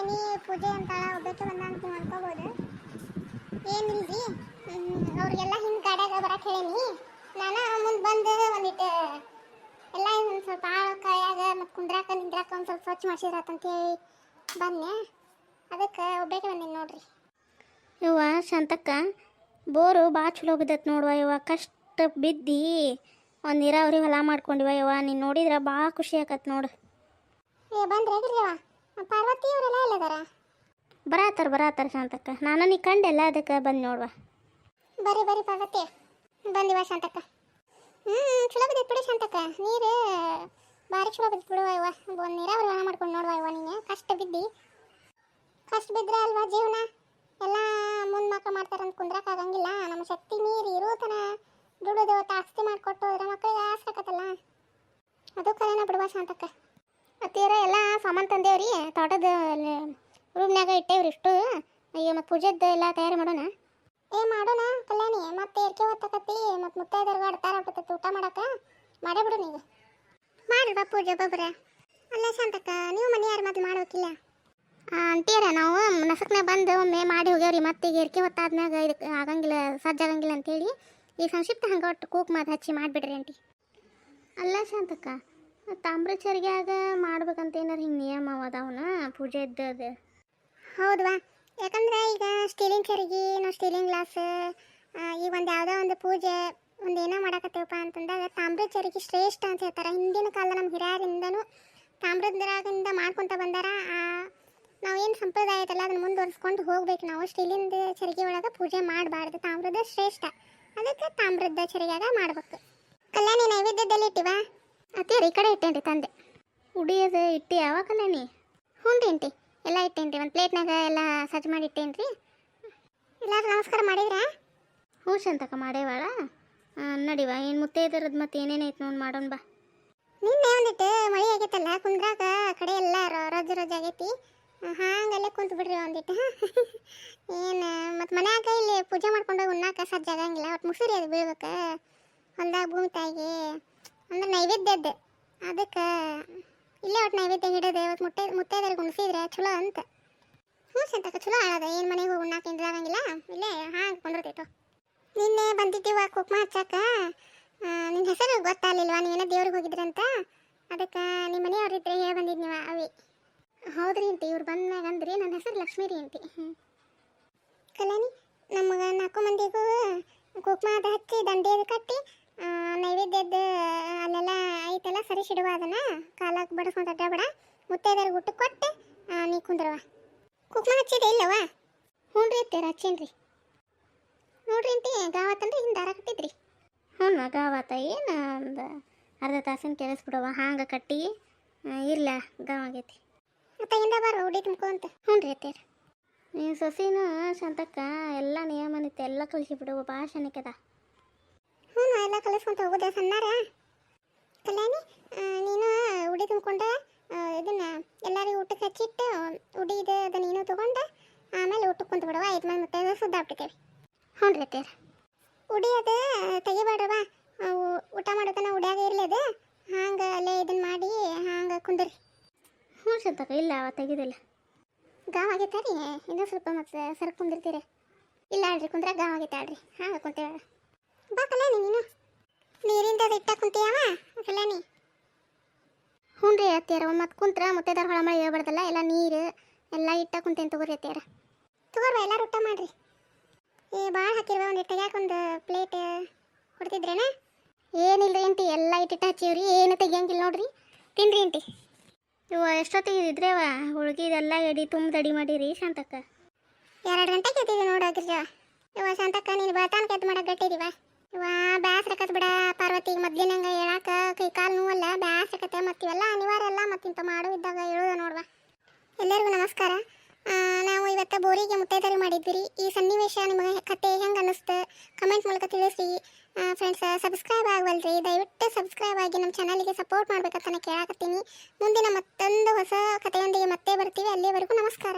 ಕಲ್ಯಾಣಿ ಪೂಜೆ ಅಂತಾಳ ಒಬ್ಬಕ್ಕೆ ಬಂದ ಅಂತ ನೀವು ಅನ್ಕೋಬೋದು. ಏನಿಲ್ರಿ, ಅವ್ರಿಗೆಲ್ಲ ಹಿಂಗೆ ಗಾಡ್ಯಾಗ ಬರಕ್ಕೆ ಹೇಳೀನಿ. ನಾನು ಮುಂದೆ ಬಂದು ಒಂದಿಟ್ಟು ಎಲ್ಲ ಒಂದು ಸ್ವಲ್ಪ ಆಳು ಕಾಯಾಗ ಮತ್ತು ಕುಂದ್ರಾಕ ನಿಂದ್ರಾಕ ಒಂದು ಸ್ವಲ್ಪ ಸ್ವಚ್ಛ ಮಾಡಿಸಿದ್ರಾತಂತೇಳಿ ಬನ್ನೆ. ಅದಕ್ಕೆ ಒಬ್ಬಕ್ಕೆ ಬಂದೀನಿ ನೋಡ್ರಿ. ಯವ್ವ ಶಾಂತಕ್ಕ, ಬೋರು ಭಾಳ ಚಲೋ ಬಿದ್ದೈತೆ ನೋಡುವ ಯವ್ವ. ಕಷ್ಟ ಬಿದ್ದು ಒಂದು ನೀರಾವರಿ ಹೊಲ ಮಾಡ್ಕೊಂಡಿವ ಯವ್ವ. ನೀನು ನೋಡಿದ್ರೆ ಭಾಳ ಖುಷಿ ಆಕತ್ ನೋಡು. ಬಂದ್ರೆ ಹೇಗಿರ್ಯವ ಪಾರ್ವತಿ ಅವರೆಲ್ಲ ಎಲ್ಲದಾರ? ಬರಾತಾರ ಶಾಂತಕ್ಕ. ನಾನು ನೀ ಕಂಡೆಲ್ಲ ಅದಕ್ಕೆ ಬಂದು ನೋಡುವ. ಬರ್ರಿ ಪಾರ್ವತಿ, ಬಂದಿವ ಶಾಂತಕ್ಕ. ಚಲೋ ಬಿದ್ದೈತೆ ಬಿಡಿ ಶಾಂತಕ್ಕ, ನೀರು ಭಾರಿ ಚಲೋ ಬಿದ್ದು ಬಿಡುವ ಇವ. ಒಂದು ನೀರಾವರಿ ಹೊಲ ಮಾಡ್ಕೊಂಡು ನೋಡುವ ಇವ. ನೀನು ಕಷ್ಟ ಬಿದ್ದರೆ ಅಲ್ವಾ ಜೀವನ. ಎಲ್ಲ ಮುಂದೆ ಮಕ್ಕಳು ಮಾಡ್ತಾರೆ ಅಂತ ಕುಂದ್ರಕ್ಕಾಗಂಗಿಲ್ಲ. ನಮ್ಮ ಶಕ್ತಿ ಮೀರಿ ಇರೋತನ ದುಡಿದು ಆಸ್ತಿ ಮಾಡಿಕೊಟ್ಟು ಅದ್ರ ಮಕ್ಕಳಿಗೆ ಆಸಕತ್ತಲ್ಲ, ಅದು ಕರೆನ ಬಿಡುವ ಶಾಂತಕ್ಕ. ಅತ್ತೀರ ಎಲ್ಲ ಸಾಮಾನು ತಂದೇವ್ರಿ, ತೋಟದ ರೂಮ್ನಾಗ ಇಟ್ಟೇವ್ರಿ ಇಷ್ಟು. ಅಯ್ಯೋ ಮತ್ತು ಪೂಜೆದ್ದು ಎಲ್ಲ ತಯಾರಿ ಮಾಡೋಣ. ಮಾಡೋಣ ಕಲ್ಯಾಣಿ. ಮತ್ತೆ ಎರ್ಕೆ ಹೊತ್ತಕತ್ತಿ ಮತ್ತು ಮುತ್ತೈದರ್ಗ ಆಡ್ತಾರ ಆಗ್ಬಿಡ್ತೈತಿ ಊಟ ಮಾಡಕ್ಕೆ. ಮಾಡೇ ಬಿಡು ನೀವು. ಮಾಡಿಲ್ವಾ ಪೂಜೆ ಒಬ್ಬೊಬ್ಬರ? ಅಲ್ಲ ಶಾಂತಕ್ಕ, ನೀವು ಮನೆ ಯಾರು ಮೊದಲು ಮಾಡ್ಬೇಕಿಲ್ಲ? ಅಂತೀರ ನಾವು ನಸಕ್ನಾಗ ಬಂದು ಒಮ್ಮೆ ಮಾಡಿ ಹೋಗ್ಯಾವ್ರಿ. ಮತ್ತೆ ಈಗ ಎರ್ಕೆ ಹೊತ್ತಾದ್ಮ್ಯಾಗ ಇದಕ್ಕೆ ಆಗಂಗಿಲ್ಲ, ಸಜ್ಜಾಗಂಗಿಲ್ಲ ಅಂತೇಳಿ ಈ ಸಂಕ್ಷಿಪ್ತ ಹಂಗೆ ಒಟ್ಟು ಕೂಕ್ ಮಾತು ಹಚ್ಚಿ ಮಾಡಿಬಿಡ್ರಿ ಆಂಟಿ. ಅಲ್ಲ ಶಾಂತಕ್ಕ, ತಾಮ್ರ ಚರಿಗ್ಯಾಗ ಮಾಡ್ಬೇಕಂತ ಏನಾರು ಹಿಂಗೆ ನಿಯಮ ಅದಾವನ ಪೂಜೆ ಇದ್ದದು? ಹೌದವಾ, ಯಾಕಂದ್ರೆ ಈಗ ಸ್ಟೀಲಿಂಗ್ ಚರಿಗೆ, ನಾವು ಸ್ಟೀಲಿಂಗ್ ಗ್ಲಾಸ್, ಈಗ ಒಂದು ಯಾವುದೋ ಒಂದು ಪೂಜೆ ಒಂದು ಏನೋ ಮಾಡಕತ್ತೇವಪ್ಪ ಅಂತಂದಾಗ ತಾಮ್ರದ ಚರಿಗೆ ಶ್ರೇಷ್ಠ ಅಂತ ಹೇಳ್ತಾರೆ. ಹಿಂದಿನ ಕಾಲ ನಮ್ಮ ಹಿರಿಯರಿಂದನೂ ತಾಮ್ರದ್ರಾಗಿಂದ ಮಾಡ್ಕೊತ ಬಂದಾರ. ನಾವೇನು ಸಂಪ್ರದಾಯ ಐತಲ್ಲ ಅದನ್ನು ಮುಂದುವರಿಸ್ಕೊಂಡು ಹೋಗ್ಬೇಕು ನಾವು. ಸ್ಟೀಲಿಂದ ಚರಿಗೆ ಒಳಗೆ ಪೂಜೆ ಮಾಡಬಾರ್ದು, ತಾಮ್ರದ ಶ್ರೇಷ್ಠ. ಅದಕ್ಕೆ ತಾಮ್ರದ ಚರಿಗ್ಯಾಗ ಮಾಡ್ಬೇಕು. ಕಲ್ಯಾಣಿ ನೈವೇದ್ಯದಲ್ಲಿ ಇಟ್ಟಿವಾ? ಅತ್ತೀರ ಈ ಕಡೆ ಇಟ್ಟೇನ್ರಿ ತಂದೆ. ಉಡಿಯೋದು ಇಟ್ಟು ಯಾವಾಗ ಕಲ್ಯಾಣಿ? ಹ್ಞೂ ರೀ ಆಂಟಿ, ಎಲ್ಲ ಇಟ್ಟೇನ್ರಿ. ಒಂದು ಪ್ಲೇಟ್ನಾಗ ಎಲ್ಲ ಸಜ್ಜು ಮಾಡಿ ಇಟ್ಟೇನ್ರಿ. ಎಲ್ಲರೂ ನಮಸ್ಕಾರ ಮಾಡಿದ್ರಾ? ಹ್ಞೂ ಶಾಂತಕ್ಕ ಮಾಡೇವಾಳ. ನಡಿವ ಏನು ಮುತ್ತೈದರದ್ದು ಮತ್ತೆ ಏನೇನೈತೆ ನೋಡಿ ಮಾಡೋಣ ಬಾ. ನಿನ್ನೆ ಒಂದಿಟ್ಟು ಮಳೆ ಆಗೈತಲ್ಲ, ಕುಂದ್ರಾಗ ಕಡೆ ಎಲ್ಲ ರೊಜ್ಜು ಆಗೈತಿ. ಹಾಂಗಲ್ಲೇ ಕುಂತು ಬಿಡ್ರಿ ಒಂದಿಟ್ಟು. ಏನು ಮತ್ತು ಮನ್ಯಾಗ ಇಲ್ಲಿ ಪೂಜೆ ಮಾಡ್ಕೊಂಡು ಉಣ್ಣಾಕ ಸಜ್ಜಾಗಂಗಿಲ್ಲ. ಒಟ್ಟು ಮುಸುರಿ ಅದು ಬೀಳ್ಬೇಕು ಹೊಲ್ದಾಗ ಭೂಮಿ ತಾಯಿಗೆ. ಅಂದ್ರೆ ನೈವೇದ್ಯದ್ದು ಅದಕ್ಕೆ ಇಲ್ಲೇ ಒಟ್ಟು ನೈವೇದ್ಯ ಹಿಡಿದು ಇವತ್ತು ಮುತ್ತೈದರಿಗೆ ಉಣಿಸಿದ್ರೆ ಚಲೋ ಅಂತ. ಹ್ಞೂ ಸಂತಕ ಚಲೋ ಆಳದ. ಏನು ಮನೆಗೆ ಹೋಗಿ ಉಣ್ಣಾಕ ಆಗಂಗಿಲ್ಲ, ಇಲ್ಲೇ ಹಾಂಗೆ ಕೊಂಡಿರ್ತೈತು. ನಿನ್ನೆ ಬಂದಿದ್ದೀವ ಕುಕ್ಮ ಹಚ್ಚಾಕ. ನಿನ್ನ ಹೆಸರು ಗೊತ್ತಾಗಲಿಲ್ವಾ? ನೀವೇನೋ ದೇವ್ರಿಗೆ ಹೋಗಿದ್ರಂತ, ಅದಕ್ಕೆ ನಿಮ್ಮ ಮನೆಯವ್ರಿದ್ರೆ ಹೇಳಿ ಬಂದಿದ್ನಿವ ಅವಿ. ಹೌದ್ರಿ ಅಂತಿ, ಇವ್ರು ಬಂದಾಗ ಅಂದ್ರಿ. ನನ್ನ ಹೆಸರು ಲಕ್ಷ್ಮೀ ರೀ ಅಂತಿ. ಕಲ್ಯಾಣಿ, ನಮಗೆ 4 ಮಂದಿಗೂ ಕುಕ್ಮ ಅದು ಹಚ್ಚಿ ದಂಡೆದು ಕಟ್ಟಿ ನೈವೇದ್ಯದ್ದು ಅಲ್ಲೆಲ್ಲ ಐತೆಲ್ಲ ಸರಿಸಿಡುವ. ಅದನ್ನು ಕಾಲಕ್ಕೆ ಬಡಿಸ್ಕೊಂಡು ಅಡ್ಡಾಬೇಡ. ಮುತ್ತೈದರಿಗೆ ಊಟ ಕೊಟ್ಟು ನೀ ಕುಂದ್ರವ. ಕುಕ್ಮ ಹಚ್ಚಿದೆ ಇಲ್ಲವ? ಹ್ಞೂ ರೀ ಅತ್ತೀರ ಹಚ್ಚೇನ್ರಿ. ನೋಡ್ರಿ ಅಂತಿ, ಗಾವತ್ತಂದ್ರೆ ಹಿಂಗೆ ದಾರ ಕಟ್ಟಿದ್ರಿ. ಹ್ಞೂ ಗಾವಾತ ಏನು ಒಂದು ಅರ್ಧ ತಾಸಿನ ಕೆಲಿಸ್ಬಿಡವ. ಹಾಂಗೆ ಕಟ್ಟಿ ಇರ್ಲ ಗಾವಾಗೈತಿ. ಮತ್ತಿಂದ ಬಾರ ಉಡಿ ತುಂಬ್ಕೊಂತ. ಹ್ಞೂ ರೀ ಅತ್ತೀರ. ನೀವು ಸೊಸಿನೂ ಶಾಂತಕ್ಕ ಎಲ್ಲ ನಿಯಮನಿತ್ತು ಎಲ್ಲ ಕಲಿಸಿಬಿಡುವ. ಭಾಳ ಶನಿಕದ. ಹ್ಞೂ ಎಲ್ಲ ಕಲಿಸ್ಕೊಂತ ಹೋಗೋದೆ ಸಣ್ಣಾರ. ಕಲ್ಯಾಣಿ, ನೀನು ಉಡಿ ತುಂಬ್ಕೊಂಡೆ ಇದನ್ನು ಎಲ್ಲರಿಗೂ ಊಟಕ್ಕೆ ಹಚ್ಚಿಟ್ಟು ಉಡಿದು ಅದು ನೀನು ತೊಗೊಂಡು ಆಮೇಲೆ ಊಟಕ್ಕೆ ಕುಂತು ಬಿಡುವ. 5 ಮಂದಿ ಮುತ್ತೈದು ಸುದ್ದಾಗ್ಬಿಡ್ತೇವೆ. ಹ್ಞೂ ರೀ ಅತ್ತೀರ. ಉಡಿ ಅದು ತೆಗಿಬೇಡ್ರವ. ಊಟ ಮಾಡೋದನ್ನ ಉಡಿಯಾಗ ಇರಲಿ ಅದು. ಹಾಂಗೆ ಅಲ್ಲೇ ಇದನ್ನು ಮಾಡಿ ಹಾಂಗೆ ಕುಂದ್ರಿ. ಹ್ಞೂ ಶಾಂತಕ್ಕ, ಇಲ್ಲ ಅವ ತೆಗಿದಿಲ್ಲ. ಗಾವ್ ಆಗೈತೆ ರೀ. ಇನ್ನೂ ಸ್ವಲ್ಪ ಮತ್ತೆ ಸರ್ ಕುಂದಿರ್ತೀರಿ. ಇಲ್ಲ ಅಲ್ರಿ, ಕುಂದ್ರ ಗಾವ್ ಆಗೈತೆ ಅಲ್ರಿ. ಹಾಂಗೆ ಕುಂತೇವ ಬಾ ಕಲ್ಯಾಣಿ. ನೀನು ನೀರಿಂದ ಇಟ್ಟ ಕುಂತೀಯವ ಕಲ್ಯಾಣಿ? ಹ್ಞೂ ರೀ ಅತ್ತೀರ. ಮತ್ತು ಕುಂತ್ರ ಮುತ್ತೈದಾರ ಹೊಳ ಮಳೆ ಹೇಳ್ಬಾರ್ದಲ್ಲ, ಎಲ್ಲ ನೀರು ಎಲ್ಲ ಇಟ್ಟ ಕುಂತೇನು ತಗೋರಿ ಅತ್ತೀರ. ತಗೋರ್ವ, ಎಲ್ಲರೂ ಊಟ ಮಾಡಿರಿ. ಭಾಳ ಹಾಕಿರ್ವ. ಒಂದು ತೆಗ್ಯಾಕೊಂದು ಪ್ಲೇಟ್ ಕೊಡ್ತಿದ್ರೇನ? ಏನಿಲ್ಲ ಅಂಟಿ, ಎಲ್ಲ ಇಟ್ಟಿಟ್ಟು ಹಚ್ಚಿವ್ರಿ. ಏನು ತೆಗಿಯಂಗಿಲ್ಲ ನೋಡ್ರಿ. ತಿನ್ರಿ ಅಂಟಿ. ಇವ ಎಷ್ಟೊತ್ತಿಗೆ ಇದ್ರೇವ ಹುಡುಗಿದೆಲ್ಲ ಎಡಿ ತುಂಬ ರೆಡಿ ಮಾಡಿರಿ ಶಾಂತಕ್ಕ? 2 ಗಂಟೆಗೆ ಎದ್ದಿದ್ದೆ ನೋಡೋದ್ರಿ. ಇವ ಶಾಂತಕ್ಕ, ನೀನು ಬೆಳತಾನಕ್ಕೆ ಎದ್ದು ಮಾಡಕ್ಕೆ ಗಟ್ಟಿದೀವ. ಇವ ಬ್ಯಾಸ್ರಕತ್ ಬಿಡ ಪಾರ್ವತಿ. ಮೊದ್ಲಿನಂಗೆ ಹೇಳಾಕ ಕೈ ಕಾಲು ನೋವಲ್ಲ, ಬ್ಯಾಸ್ರಕತ್ತೆ. ಮತ್ತು ಇವೆಲ್ಲ ಅನಿವಾರ್ಯ ಅಲ್ಲ, ಮತ್ತಿಂತ ಮಾಡು ಇದ್ದಾಗ ಹೇಳೋದ ನೋಡ್ವಾ. ಎಲ್ಲರಿಗೂ ನಮಸ್ಕಾರ. ನಾವು ಇವತ್ತು ಬೋರಿಗೆ ಮುತ್ತೈದರಿಗೆ ಮಾಡಿದ್ವಿ. ಈ ಸನ್ನಿವೇಶ ನಿಮಗೆ ಕತೆ ಹೆಂಗೆ ಅನ್ನಿಸ್ತು ಕಮೆಂಟ್ ಮೂಲಕ ತಿಳಿಸ್ರಿ. ಫ್ರೆಂಡ್ಸ್, ಸಬ್ಸ್ಕ್ರೈಬ್ ಆಗವಲ್ರಿ, ದಯವಿಟ್ಟು ಸಬ್ಸ್ಕ್ರೈಬ್ ಆಗಿ ನಮ್ಮ ಚಾನಲ್ಗೆ ಸಪೋರ್ಟ್ ಮಾಡ್ಬೇಕಂತ ನಾನು ಕೇಳಾಕತ್ತೀನಿ. ಮುಂದಿನ ಮತ್ತೊಂದು ಹೊಸ ಕಥೆಯೊಂದಿಗೆ ಮತ್ತೆ ಬರ್ತೀವಿ. ಅಲ್ಲಿವರೆಗೂ ನಮಸ್ಕಾರ.